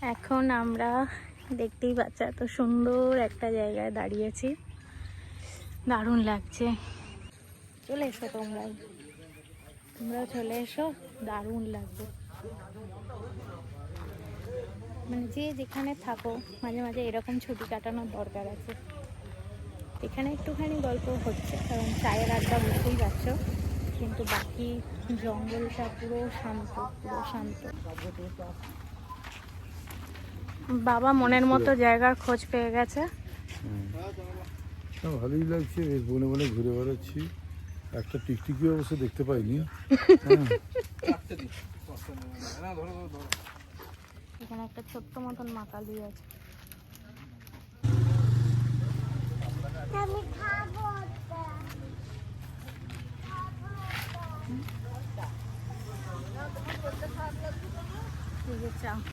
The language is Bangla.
এখন আমরা দেখতেই পাচ্ছি এত সুন্দর একটা জায়গায় দাঁড়িয়েছি, দারুণ লাগছে। চলে এসো তোমরাও চলে এসো, দারুণ লাগবে। মানে যে যেখানে থাকো মাঝে মাঝে এরকম ছুটি কাটানোর দরকার আছে। এখানে একটুখানি গল্প হচ্ছে কারণ চায়ের আড্ডা, বুঝতেই পারছো, কিন্তু বাকি জঙ্গলটা পুরো শান্ত, পুরো শান্ত। বাবা মনের মতো জায়গার খোঁজ পেয়ে গেছে। ভালোই লাগছে, বেশ বনে বনে ঘুরে বেড়াচ্ছি। একটা টিকটিকি অবশ্য দেখতে পাইনি। এখানে একটা ছোট্ট মতন মাকালি আছে। ঠিক আছে।